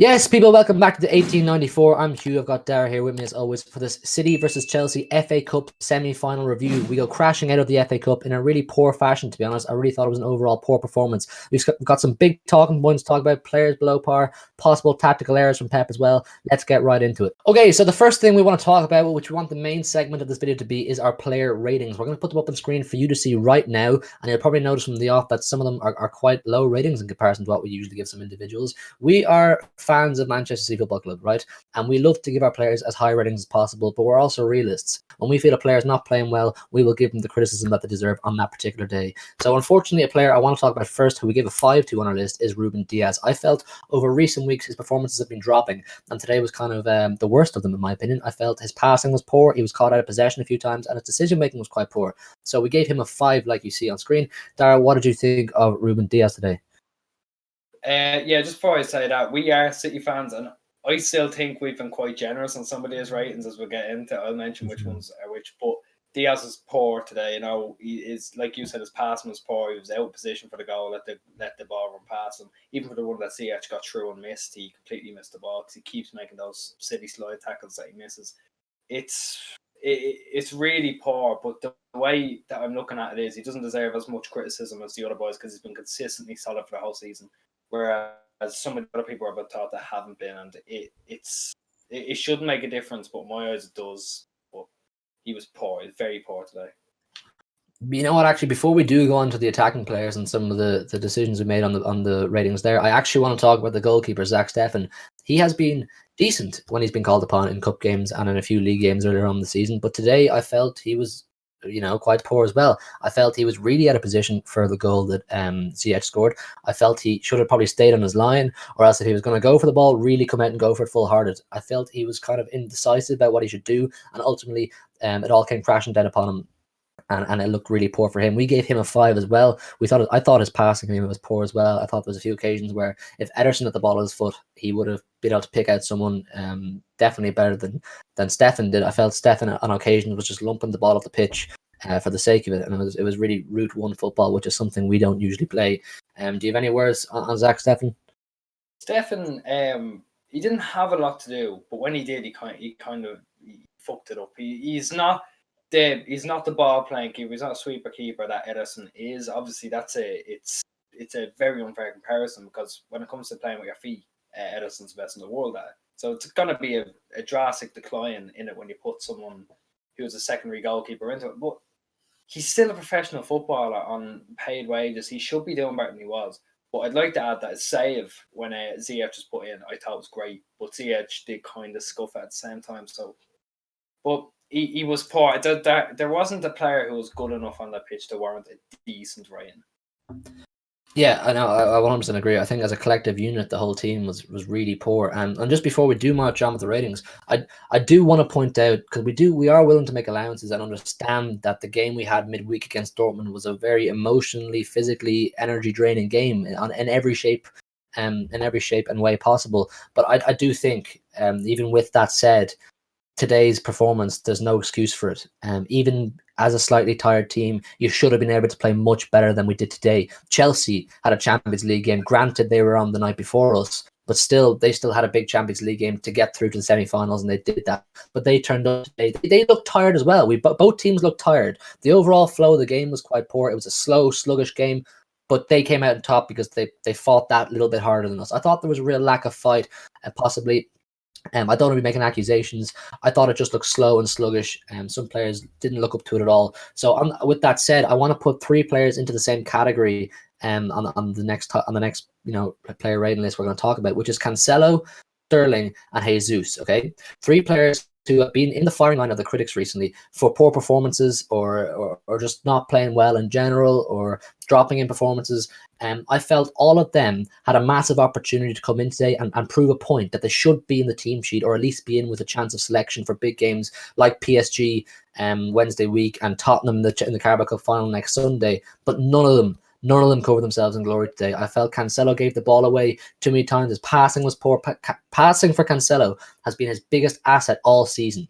Yes, people, welcome back to the 1894. I'm Hugh. I've got Dara here with me as always for this City versus Chelsea FA Cup semi-final review. We go crashing out of the FA Cup in a really poor fashion, to be honest. I really thought it was an overall poor performance. We've got some big talking points to talk about, players below par, possible tactical errors from Pep as well. Let's get right into it. Okay, so the first thing we want to talk about, which we want the main segment of this video to be, is our player ratings. We're going to put them up on screen for you to see right now, and you'll probably notice from the off that some of them are quite low ratings in comparison to what we usually give some individuals. We are fans of Manchester City Football Club, right? And we love to give our players as high ratings as possible, but we're also realists. When we feel a player is not playing well, we will give them the criticism that they deserve on that particular day. So unfortunately, a player I want to talk about first, who we give a 5 to on our list, is Ruben Diaz. I felt over recent weeks his performances have been dropping, and today was kind of the worst of them, in my opinion. I felt his passing was poor, he was caught out of possession a few times, and his decision-making was quite poor. So we gave him a 5, like you see on screen. Dara, what did you think of Ruben Diaz today? Yeah, just before I say that, we are City fans, and I still think we've been quite generous on some of these ratings as we'll get into. I'll mention which ones are which, but Diaz is poor today. You know, he is, like you said, his passing was poor. He was out of position for the goal, let the ball run past him. Even for the one that CH got through and missed, he completely missed the ball because he keeps making those City slide tackles that he misses. It's really poor, but the way that I'm looking at it is he doesn't deserve as much criticism as the other boys because he's been consistently solid for the whole season. Whereas some of the other people are thought that haven't been, and it shouldn't make a difference, but in my eyes it does. But he was poor, he's very poor today. You know what? Actually, before we do go on to the attacking players and some of the decisions we made on the ratings there, I actually want to talk about the goalkeeper, Zach Steffen. He has been decent when he's been called upon in cup games and in a few league games earlier on in the season, but today I felt he was, quite poor as well. I felt he was really out of position for the goal that CH scored. I felt he should have probably stayed on his line, or else if he was going to go for the ball, really come out and go for it full-hearted. I felt he was kind of indecisive about what he should do, and ultimately it all came crashing down upon him. And it looked really poor for him. We gave him a 5 as well. I thought his passing game was poor as well. I thought there was a few occasions where if Ederson had the ball at his foot, he would have been able to pick out someone definitely better than Steffen did. I felt Steffen on occasion was just lumping the ball off the pitch for the sake of it, and it was really Route 1 football, which is something we don't usually play. Do you have any words on Zach Steffen? Steffen, he didn't have a lot to do, but when he did, he kind of fucked it up. He's not the ball playing keeper. He's not a sweeper keeper that Ederson is. Obviously, it's a very unfair comparison because when it comes to playing with your feet, Ederson's the best in the world at it. So it's going to be a drastic decline in it when you put someone who's a secondary goalkeeper into it. But he's still a professional footballer on paid wages. He should be doing better than he was. But I'd like to add that his save when ZF just put in, I thought was great. But ZH did kind of scuff at the same time. So, but he was poor. There wasn't a player who was good enough on that pitch to warrant a decent rating. Yeah, I know. I 100% agree. I think as a collective unit, the whole team was really poor. And just before we do march on with the ratings, I do want to point out, because we are willing to make allowances and understand that the game we had midweek against Dortmund was a very emotionally, physically, energy draining game in every shape, and way possible. But I do think, even with that said, today's performance, there's no excuse for it. Even as a slightly tired team, you should have been able to play much better than we did today. Chelsea had a Champions League game. Granted, they were on the night before us, but they still had a big Champions League game to get through to the semi-finals, and they did that. But they turned up today. They looked tired as well. Both teams looked tired. The overall flow of the game was quite poor. It was a slow, sluggish game, but they came out on top because they fought that little bit harder than us. I thought there was a real lack of fight, and possibly. I don't want to be making accusations. I thought it just looked slow and sluggish. Some players didn't look up to it at all. So, with that said, I want to put 3 players into the same category. On the next player rating list we're going to talk about, which is Cancelo, Sterling, and Jesus. Okay, 3 players who have been in the firing line of the critics recently for poor performances or just not playing well in general or dropping in performances. I felt all of them had a massive opportunity to come in today and prove a point that they should be in the team sheet, or at least be in with a chance of selection for big games like PSG Wednesday week and Tottenham in the Carabao Cup final next Sunday. But none of them covered themselves in glory today. I felt Cancelo gave the ball away too many times. His passing was poor. Passing for Cancelo has been his biggest asset all season.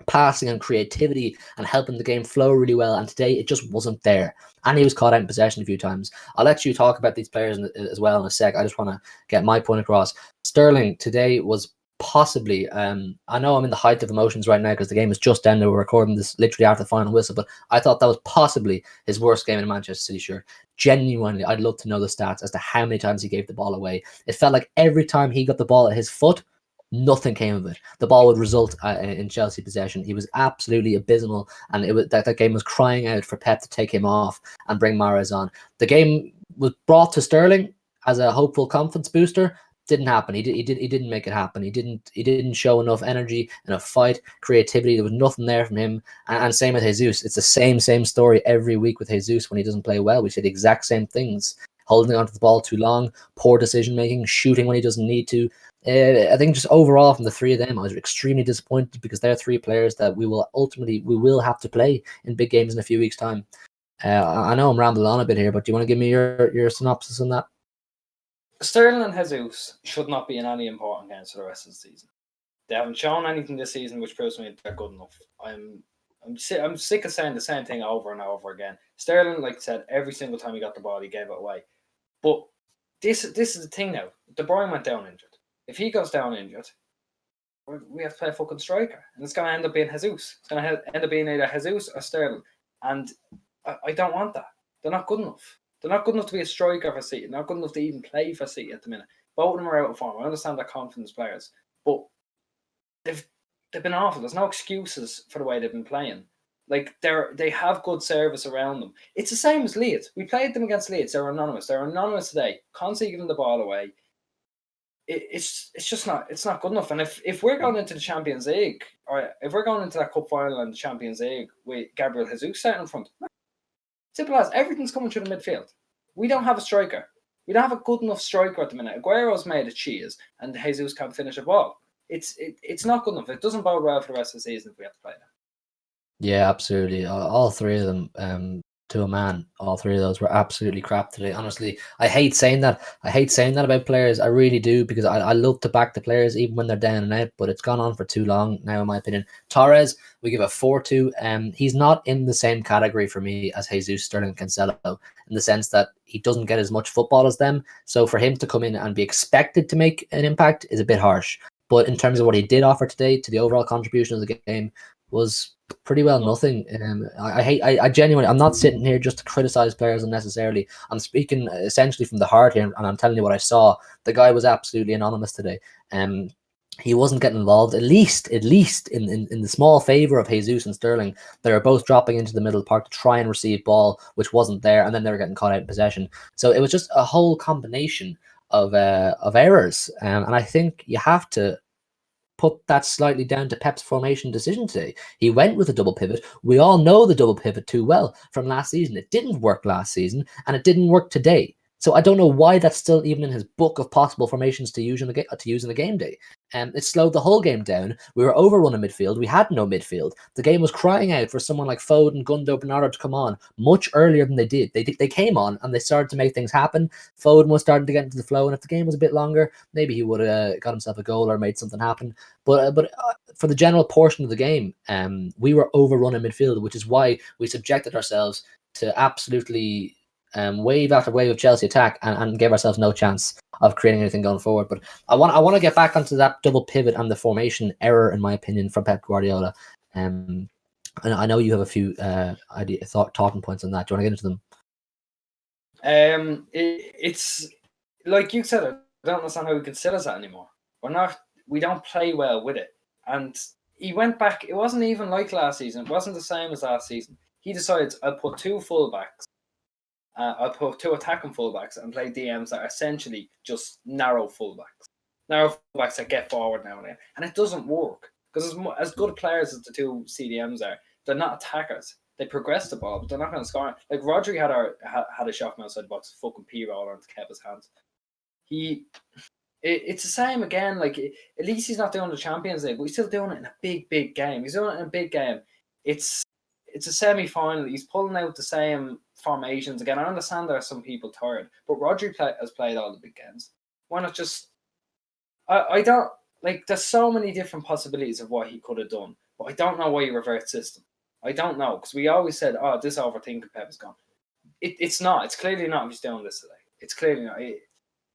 passing and creativity and helping the game flow really well. And today it just wasn't there. And he was caught out in possession a few times. I'll let you talk about these players as well in a sec. I just want to get my point across. Sterling today was possibly, I know I'm in the height of emotions right now because the game is just ended. We're recording this literally after the final whistle, but I thought that was possibly his worst game in a Manchester City shirt. Genuinely, I'd love to know the stats as to how many times he gave the ball away. It felt like every time he got the ball at his foot, nothing came of it. The ball would result in Chelsea possession. He was absolutely abysmal, and it was that game was crying out for Pep to take him off and bring Mahrez on. The game was brought to Sterling as a hopeful confidence booster. Didn't happen. He didn't make it happen. He didn't show enough energy, enough fight, creativity. There was nothing there from him. And same with Jesus. It's the same story every week with Jesus when he doesn't play well. We say the exact same things. Holding onto the ball too long, poor decision making, shooting when he doesn't need to. I think just overall from the three of them, I was extremely disappointed because they're three players that we will have to play in big games in a few weeks' time. I know I'm rambling on a bit here, but do you want to give me your synopsis on that? Sterling and Jesus should not be in any important games for the rest of the season. They haven't shown anything this season which proves to me they're good enough. I'm sick of saying the same thing over and over again. Sterling, like I said, every single time he got the ball, he gave it away. But this is the thing now. De Bruyne went down injured. If he goes down injured, we have to play a fucking striker. And it's going to end up being Jesus. It's going to end up being either Jesus or Sterling. And I don't want that. They're not good enough. They're not good enough to be a striker for City. They're not good enough to even play for City at the minute. Both of them are out of form. I understand they're confidence players. But they've been awful. There's no excuses for the way they've been playing. Like they have good service around them. It's the same as Leeds. We played them against Leeds. They're anonymous. They're anonymous today. Constantly giving the ball away. It's just not good enough. And if we're going into the Champions League, or if we're going into that cup final and the Champions League with Gabriel Jesus sitting in front, simple as everything's coming through the midfield. We don't have a striker. We don't have a good enough striker at the minute. Aguero's made a cheese, and Jesus can't finish a ball. It's not good enough. It doesn't bode well for the rest of the season if we have to play that. Yeah, absolutely. All three of them, to a man, all three of those were absolutely crap today. Honestly, I hate saying that. I hate saying that about players. I really do, because I love to back the players even when they're down and out, but it's gone on for too long now, in my opinion. Torres, we give a 4-2. He's not in the same category for me as Jesus, Sterling, Cancelo, in the sense that he doesn't get as much football as them. So for him to come in and be expected to make an impact is a bit harsh. But in terms of what he did offer today to the overall contribution of the game was pretty well nothing. I genuinely, I'm not sitting here just to criticize players unnecessarily. I'm speaking essentially from the heart here, and I'm telling you what I saw. The guy was absolutely anonymous today. He wasn't getting involved, at least in the small favor of Jesus and Sterling. They were both dropping into the middle of the park to try and receive ball, which wasn't there, and then they were getting caught out in possession. So it was just a whole combination of errors, and I think you have to put that slightly down to Pep's formation decision today. He went with a double pivot. We all know the double pivot too well from last season. It didn't work last season, and it didn't work today. So I don't know why that's still even in his book of possible formations to use in the game day. It slowed the whole game down. We were overrun in midfield. We had no midfield. The game was crying out for someone like Foden, Gundo, Bernardo to come on much earlier than they did. They came on and they started to make things happen. Foden was starting to get into the flow, and if the game was a bit longer, maybe he would have got himself a goal or made something happen. But for the general portion of the game, we were overrun in midfield, which is why we subjected ourselves to absolutely wave after wave of Chelsea attack and gave ourselves no chance of creating anything going forward. But I want to get back onto that double pivot and the formation error, in my opinion, from Pep Guardiola. And I know you have a few talking points on that. Do you want to get into them? It's like you said. I don't understand how we can sit as that anymore. We don't play well with it. And he went back. It wasn't even like last season. It wasn't the same as last season. He decides, I'll put two fullbacks. I'll put two attacking fullbacks and play DMs that are essentially just narrow fullbacks. Narrow fullbacks that get forward now and then. And it doesn't work. Because as good players as the two CDMs are, they're not attackers. They progress the ball, but they're not going to score. Like Rodri had a shot from outside the box, fucking P-roller into Kepa's hands. It's the same again. Like, at least he's not doing the Champions League, but he's still doing it in a big game. He's doing it in a big game. It's a semi-final. He's pulling out the same formations again. I understand there are some people tired, but Rodri has played all the big games. Why not just? I don't like. There's so many different possibilities of what he could have done. but I don't know why you revert system. I don't know, because we always said, oh, this overthinking Pep is gone. It's not. It's clearly not if he's doing this today. It's clearly not.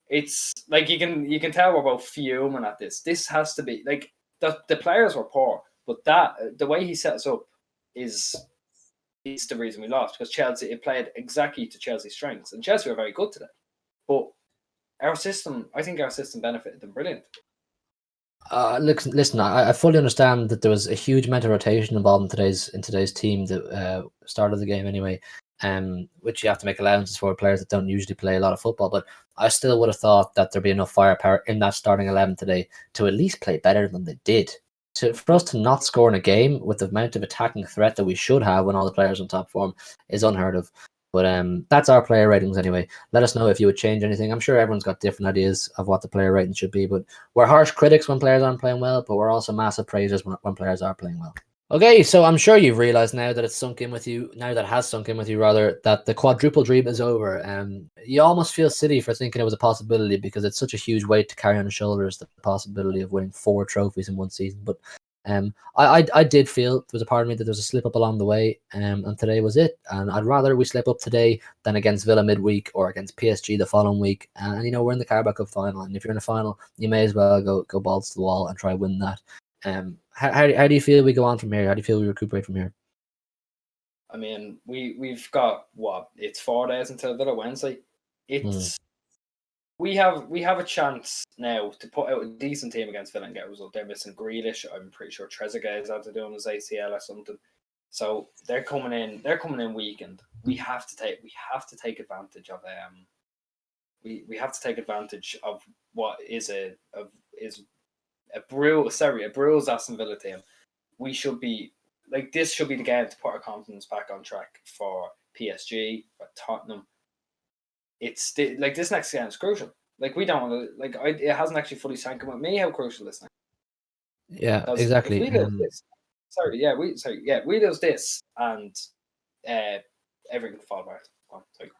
It's like you can tell we're both fuming at this. This has to be like the players were poor, but the way he set us up is the reason we lost, because Chelsea, it played exactly to Chelsea's strengths, and Chelsea were very good today. But I think our system benefited them brilliant. Listen. I fully understand that there was a huge amount of rotation involved in today's team that started the game anyway, which you have to make allowances for players that don't usually play a lot of football. But I still would have thought that there'd be enough firepower in that starting 11 today to at least play better than they did. For us to not score in a game with the amount of attacking threat that we should have when all the players on top form is unheard of. But that's our player ratings anyway. Let us know if you would change anything. I'm sure everyone's got different ideas of what the player rating should be, but we're harsh critics when players aren't playing well, but we're also massive praisers when players are playing well. Okay, so I'm sure you've realised now that it's sunk in with you, rather, that the quadruple dream is over. You almost feel silly for thinking it was a possibility, because it's such a huge weight to carry on the shoulders, the possibility of winning 4 trophies in one season. But I did feel there was a part of me that there was a slip up along the way, and today was it. And I'd rather we slip up today than against Villa midweek or against PSG the following week. And we're in the Carabao Cup final, and if you're in a final, you may as well go balls to the wall and try to win that. How do you feel we go on from here? How do you feel we recuperate from here? I mean, we've got it's 4 days until Villa Wednesday. We have a chance now to put out a decent team against Villa and get a result. They're missing Grealish. I'm pretty sure Trezeguet is after doing his ACL or something. So they're coming in weakened. We have to take advantage of we have to take advantage of what is a bruised Aston Villa team. We should be like, this should be the game to put our confidence back on track for PSG, for Tottenham. It's this next game is crucial. Like, we don't want to, it hasn't actually fully sank in with me how crucial this thing. Yeah, exactly. We lose this. We lose this, and everything will fall apart. Sorry.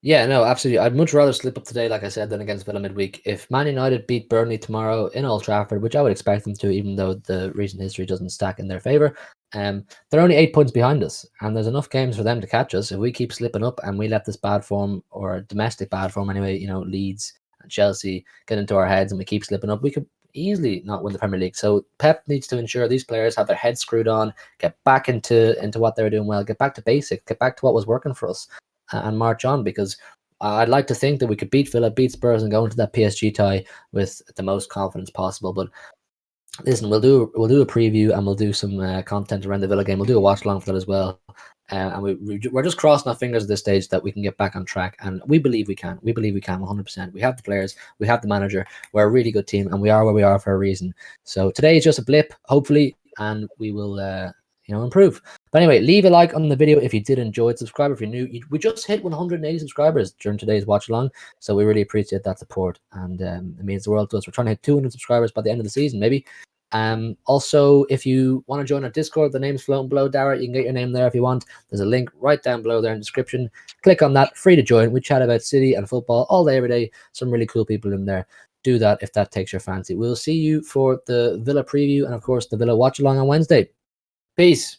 Yeah, no, absolutely. I'd much rather slip up today, like I said, than against Villa midweek. If Man United beat Burnley tomorrow in Old Trafford, which I would expect them to, even though the recent history doesn't stack in their favour, they're only 8 points behind us, and there's enough games for them to catch us. If we keep slipping up and we let this bad form, or domestic bad form anyway, Leeds and Chelsea get into our heads and we keep slipping up, we could easily not win the Premier League. So Pep needs to ensure these players have their heads screwed on, get back into what they were doing well, get back to basics, get back to what was working for us, and march on, because I'd like to think that we could beat Villa, beat Spurs, and go into that PSG tie with the most confidence possible. But listen, we'll do a preview, and we'll do some content around the Villa game. We'll do a watch along for that as well. And we're just crossing our fingers at this stage that we can get back on track, and we believe we can. We believe we can 100%. We have the players, we have the manager. We're a really good team, and we are where we are for a reason. So today is just a blip, hopefully, and we will improve. But anyway, leave a like on the video if you did enjoy it. Subscribe if you're new. We just hit 180 subscribers during today's watch along, so we really appreciate that support, and it means the world to us. We're trying to hit 200 subscribers by the end of the season, maybe. Also, if you want to join our Discord, the name's floating below, Dara. You can get your name there if you want. There's a link right down below there in the description. Click on that, free to join. We chat about City and football all day, every day. Some really cool people in there. Do that if that takes your fancy. We'll see you for the Villa preview and, of course, the Villa watch along on Wednesday. Peace.